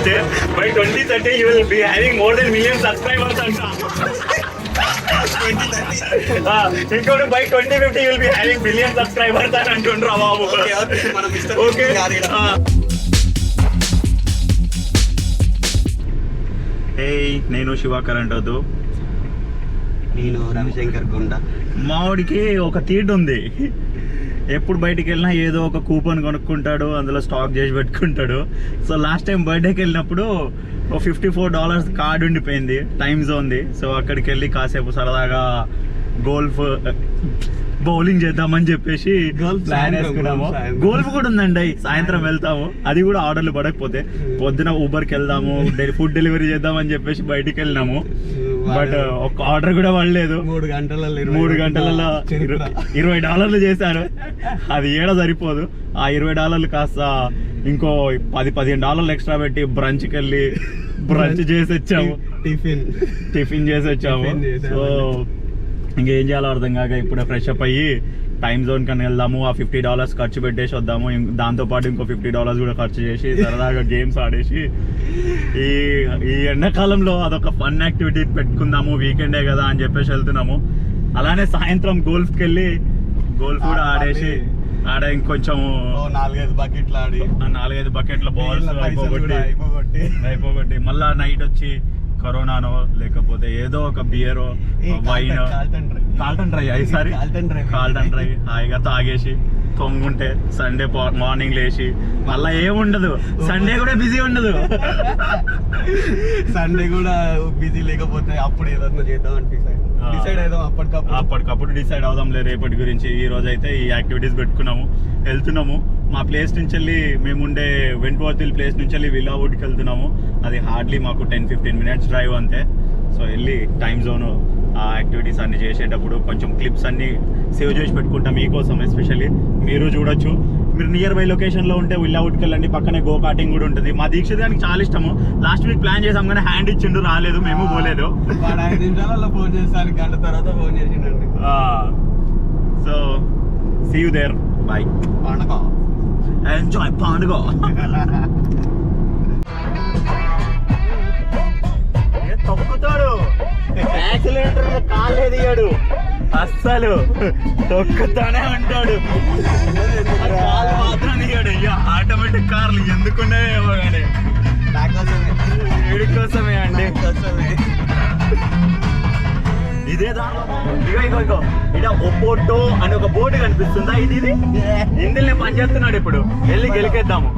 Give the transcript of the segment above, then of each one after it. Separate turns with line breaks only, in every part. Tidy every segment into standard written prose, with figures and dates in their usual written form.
అంతే. By 2030 you will be having more than million subscribers అంట. ఇంకోటి by 2050 you will be having billion subscribers అని అంటుండ్రా బాబు. Okay నేను శివ కరంటోతు.
నేను రవిశంకర్ గుండ.
మావాడికి ఒక తీట ఉంది, ఎప్పుడు బయటికి వెళ్ళినా ఏదో ఒక కూపన్ కొనుక్కుంటాడు, అందులో స్టాక్ చేసి పెట్టుకుంటాడు. సో లాస్ట్ టైం బర్త్డేకి వెళ్ళినప్పుడు ఒక $54 కార్డు ఉండిపోయింది టైమ్ జోన్ది. సో అక్కడికి వెళ్ళి కాసేపు సరదాగా బౌలింగ్ చేద్దామని చెప్పేసి ప్లాన్ వేసుకున్నాము. గోల్ఫ్ కూడా ఉందండి, సాయంత్రం వెళ్తాము. అది కూడా ఆర్డర్లు పడకపోతే పొద్దున ఊబర్కి వెళ్దాము, ఫుడ్ డెలివరీ చేద్దామని చెప్పేసి బయటికి వెళ్ళినాము. బట్ ఒక ఆర్డర్ కూడా పడలేదు.
3 గంటలలో
$20 చేశారు. అది ఏడ సరిపోదు. ఆ $20 కాస్త ఇంకో $10-15 ఎక్స్ట్రా పెట్టి బ్రంచ్కి వెళ్ళి బ్రంచ్ చేసి వచ్చాము, టిఫిన్ చేసి వచ్చాము. సో ఇంకేం చేయాలో అర్థం కాక ఇప్పుడే ఫ్రెష్ అప్ అయ్యి టైమ్ జోన్ కన్నా వెళ్దాము. ఆ $50 ఖర్చు పెట్టేసి వద్దాము. దాంతోపాటు ఇంకో $50 కూడా ఖర్చు చేసి సరదాగా గేమ్స్ ఆడేసి ఈ ఎండాకాలంలో అదొక ఫన్ యాక్టివిటీ పెట్టుకుందాము, వీకెండే కదా అని చెప్పేసి వెళ్తున్నాము. అలానే సాయంత్రం గోల్ఫ్కి వెళ్ళి గోల్ఫ్ కూడా ఆడేసి ఇంకొంచెం 4-5 బకెట్ల బాల్స్ అయిపోగొట్టి మళ్ళా నైట్ వచ్చి కరోనానో లేకపోతే ఏదో ఒక బియరో wine Carlton dry Carlton dry హాయిగా తాగేసి తొంగుంటే సండే మార్నింగ్ లేచి మళ్ళా ఏముండదు. సండే కూడా బిజీ ఉండదు.
సండే కూడా బిజీ లేకపోతే అప్పుడు ఏదన్నా చేద్దాం డిసైడ్ అవుదాం.
అప్పటికప్పుడు డిసైడ్ అవుదాంలే రేపటి గురించి. ఈ రోజు అయితే ఈ యాక్టివిటీస్ పెట్టుకున్నాము, వెళ్తున్నాము. మా ప్లేస్ నుంచి వెళ్ళి మేముండే వెంట్వర్తిల్ ప్లేస్ నుంచి వెళ్ళి విల్లావుడ్కి వెళ్తున్నాము. అది హార్డ్లీ మాకు 10-15 minutes డ్రైవ్ అంతే. సో వెళ్ళి టైమ్ జోన్ ఆ యాక్టివిటీస్ అన్ని చేసేటప్పుడు కొంచెం క్లిప్స్ అన్ని సేవ్ చేసి పెట్టుకుంటాం మీకోసం. ఎస్పెషల్లీ మీరు చూడొచ్చు, మీరు నియర్ బై లొకేషన్లో ఉంటే విల్లావుడ్కి వెళ్ళండి. పక్కనే గో కార్టింగ్ కూడా ఉంటుంది. మా దీక్షిత్ గారికి చాలా ఇష్టము. లాస్ట్ వీక్ ప్లాన్ చేసాం కానీ హ్యాండ్ ఇచ్చిండు, రాలేదు, మేము పోలేదు.
5 నిమిషాలలో ఫోన్ చేస్తాను, గంట తర్వాత ఫోన్ చేసిండండి.
So see you there, bye.
పండుగ
ఎంజాయ్ పండుగ. తొక్కుతాడు, యాక్సిలేటర్ కాలే దిగాడు, అస్సలు తొక్కుతానే ఉంటాడు. కాలు మాత్రం దిగాడు. ఆటోమేటిక్ కార్లు ఎందుకున్నాయేమో కానీ వీడి కోసమే అండి. ఇదే దాంట్లో ఇగో ఇడ ఒపోటో అని ఒక బోర్డు కనిపిస్తుందా? ఇది ఇందులోనే పనిచేస్తున్నాడు. ఇప్పుడు వెళ్ళి గెలికేద్దాము.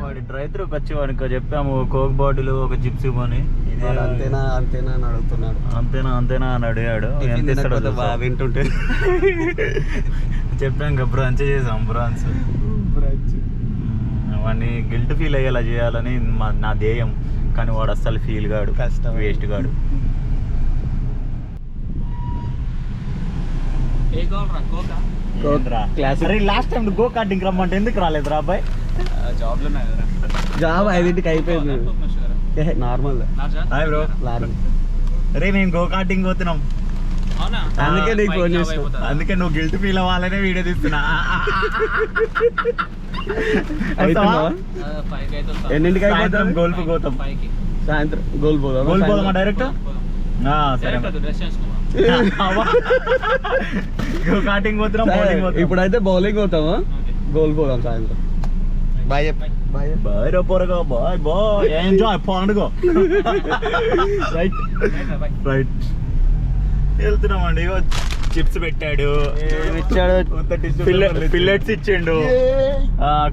వాడి డ్రై త్రూకి వచ్చి వాడికి చెప్పాము కోక్ బాటిల్ ఒక జిప్స్ ఇవ్వని.
అంతేనా అని అడుగుతున్నాడు.
అంతేనా అని అడిగాడు.
వింటుంటే
చెప్పాం కదా, బ్రాంచ్ చేసాం. బ్రాంచ్ వాడిని గిల్ట్ ఫీల్ అయ్యేలా చేయాలని నా ధ్యేయం. కానీ వాడు అస్సలు ఫీల్ కాడు, కష్టం, వేస్ట్ కాడు. లాస్ట్ టైం గో కార్టింగ్ రమ్మంటే ఎందుకు రాలేదురా అబ్బాయి?
జాబ్ 5ంటికి అయిపోయింది. నార్మల్
రే మేము గో కార్టింగ్ పోతున్నాం,
అందుకే నీకు ఫోన్ చేస్తా.
అందుకే నువ్వు గిల్ట్ ఫీల్ అవ్వాలనే వీడియో తీస్తున్నా.
ఎన్నింటికి అయిపోతాం?
గోల్ఫ్ పోతాం
సాయంత్రం. గోల్ఫ్
పోదామా డైరెక్ట్? సరే కార్టింగ్ పోతున్నాం.
ఇప్పుడైతే బౌలింగ్ పోతామా? గోల్ పోదాం సాయంత్రం. బాయ్
బాయ్ రా పొరగా, బాయ్ బాయ్. ఎంజాయ్ పండుగ. రైట్ వెళ్తున్నామండి. చిప్స్ పెట్టాడు, పిల్లెట్స్ ఇచ్చిండు,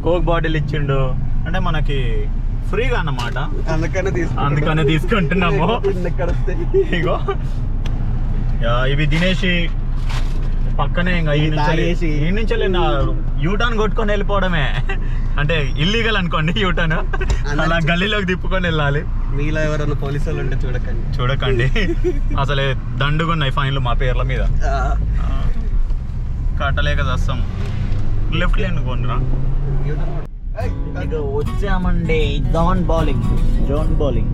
కోక్ బాటిల్ ఇచ్చిండు. అంటే మనకి ఫ్రీగా అన్నమాట, అందుకనే తీసుకుంటున్నాము. ఇగో ఇవి తినేసి పక్కనే ఇంకా ఈ నుంచి యూటర్న్ కొట్టుకొని వెళ్ళిపోవడమే. అంటే ఇల్లీగల్ అనుకోండి యూటర్న్. అలా గల్లీలోకి తిప్పుకొని వెళ్ళాలి.
మీలో ఎవరైనా పోలీసు వాళ్ళు ఉంటే
చూడకండి. అసలే దండుగున్నాయి ఫైన్లు మా పేర్ల మీద. కట్టలేక చేస్తాం. లెఫ్ట్ లేన్ కొనరా. వచ్చామండి జోన్ బౌలింగ్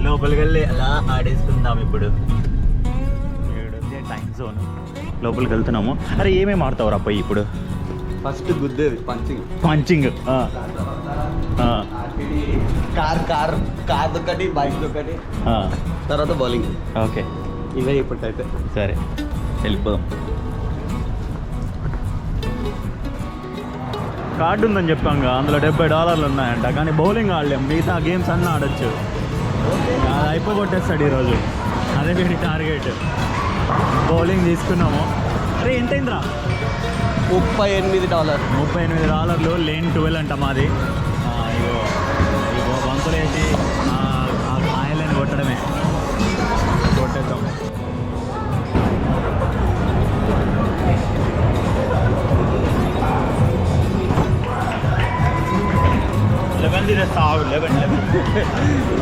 లోపలికి వెళ్ళి అలా ఆడేసుకుందాం. ఇప్పుడు టైం జోన్ లోపలికి వెళ్తున్నాము. అరే ఏమేమి ఆడతావురా అబ్బాయి? ఇప్పుడు
ఫస్ట్ గుద్దేది పంచింగ్. కార్ ఒకటి, బైక్ ఒకటి, తర్వాత బౌలింగ్.
ఓకే
ఇవే ఇప్పటికైతే.
సరే వెళ్ళిపోదాం. కార్డు ఉందని చెప్పాంగా, అందులో $70 ఉన్నాయంట, కానీ బౌలింగ్ ఆడలేం, మిగతా గేమ్స్ అన్నీ ఆడొచ్చు. అది అయిపోగొట్టేస్తాడు ఈరోజు, అదే వీడి టార్గెట్. బౌలింగ్ తీసుకున్నాము. అరే ఎంతైందిరా?
$38.
$38 లేన్ 12 అంట మాది. ఇగో ఇగో బంకులు వేసి ఆయిల్ని కొట్టడమే, కొట్టేద్దాం.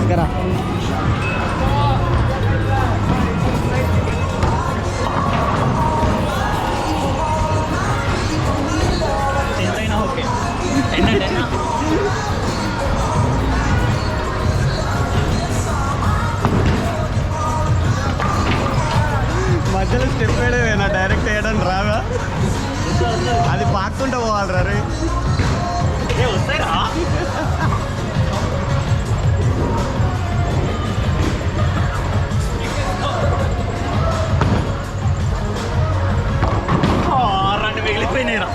Sekarang. మధ్యలో స్టెప్ వేయడమేనా? డైరెక్ట్ వేయడం రాగా, అది పాక్కుంటూ పోవాలి రే.
వస్తాయిరా రెండు మిగిలిపోయినాయిరా.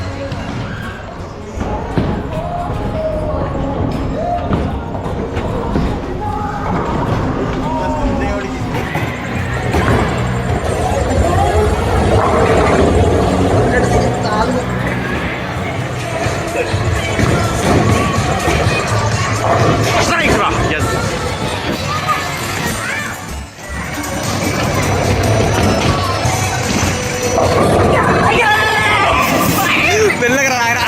మెల్లగా రాయరా.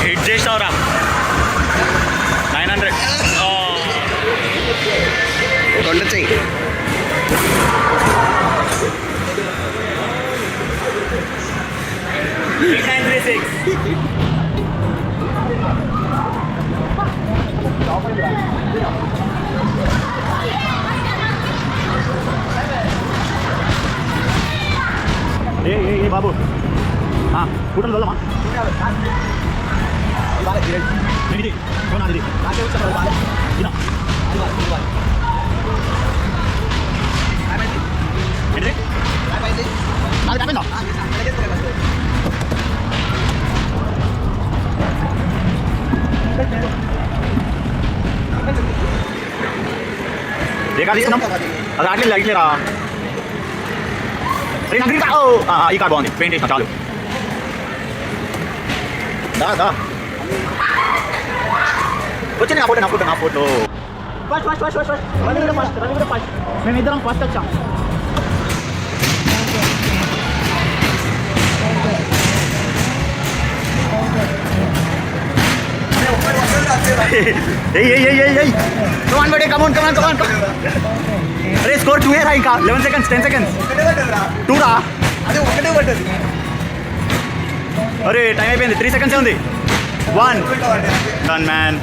హిట్ చేసినావురా 900.
రెండు చెయ్యి.
ఏ బాబు కూటలు వెళ్దామా? ఇది కొనాలి. తీసుకున్నాం అది ఆటలు అడిగిరా. ఈ కార్ బాగుంది, పెయింట్ వేసిన చాలు. వచ్చి నా ఫోటో మేము ఇద్దరం ఫస్ట్ వచ్చాం. అరే స్కోర్ 2 రా, ఇంకా 11 seconds 10 seconds 2 రా. అరే టైం అయిపోయింది, 3 seconds ఉంది. 1 done man.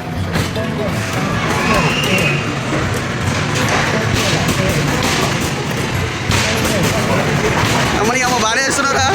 అమ్మని అమ్మ బాగానే చేస్తున్నారా?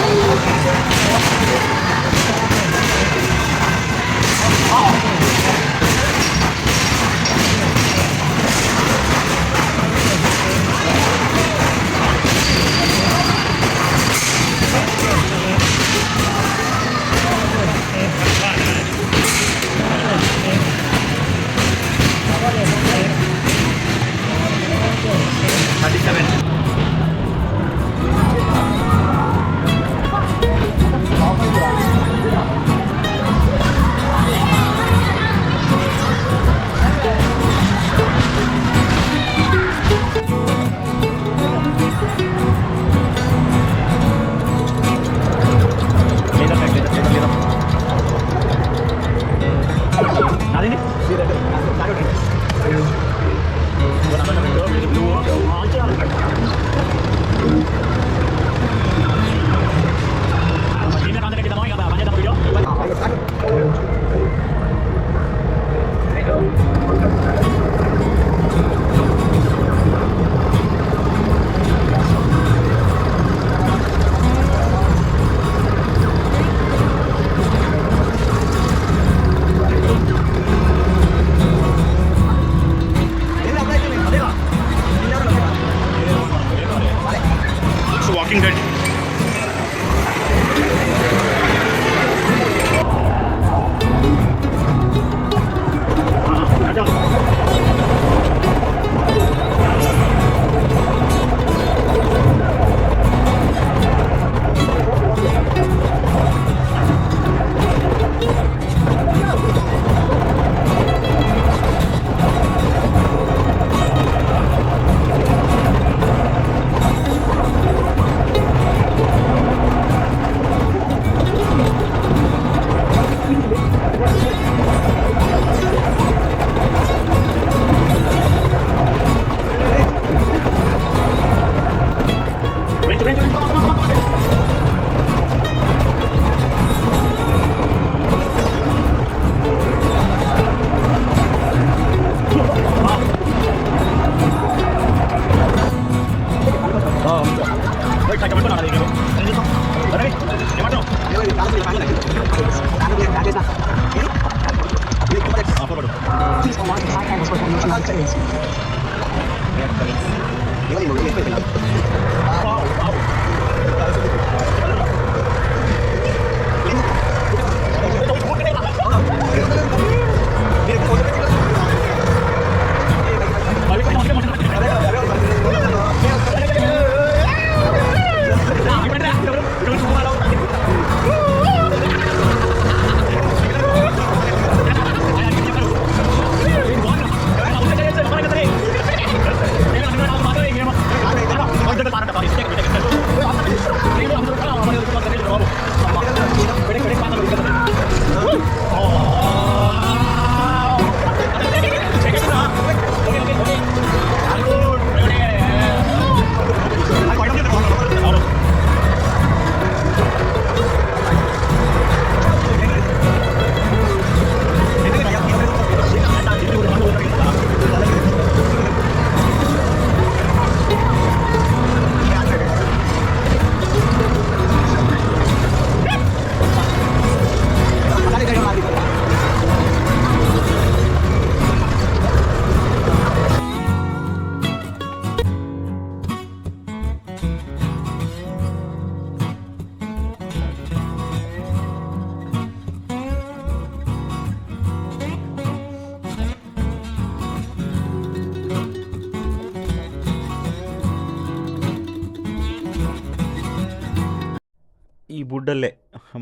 ఈ బుడ్డలే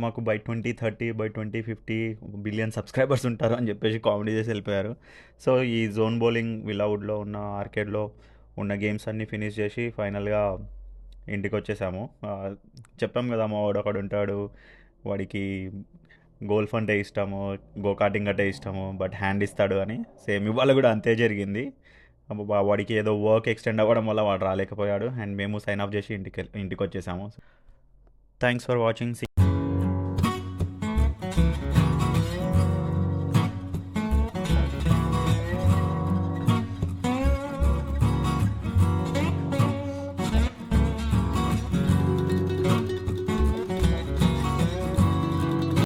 మాకు బై 2030 బై 2050 బిలియన్ సబ్స్క్రైబర్స్ ఉంటారు అని చెప్పేసి కామెడీ చేసి వెళ్ళిపోయారు. సో ఈ జోన్ బౌలింగ్ విలావుడ్లో ఉన్న ఆర్కేడ్లో ఉన్న గేమ్స్ అన్నీ ఫినిష్ చేసి ఫైనల్గా ఇంటికి వచ్చేసాము. చెప్పాం కదా మా వాడు ఒకడు ఉంటాడు, వాడికి గోల్ఫ్ అంటే ఇష్టము, గోకాటింగ్ అంటే ఇష్టము, బట్ హ్యాండ్ ఇస్తాడు అని. సేమ్ ఇవాళ కూడా అంతే జరిగింది. వాడికి ఏదో వర్క్ ఎక్స్టెండ్ అవ్వడం వల్ల వాడు రాలేకపోయాడు అండ్ మేము సైన్ ఆఫ్ చేసి ఇంటికి వచ్చేసాము. Thanks for watching.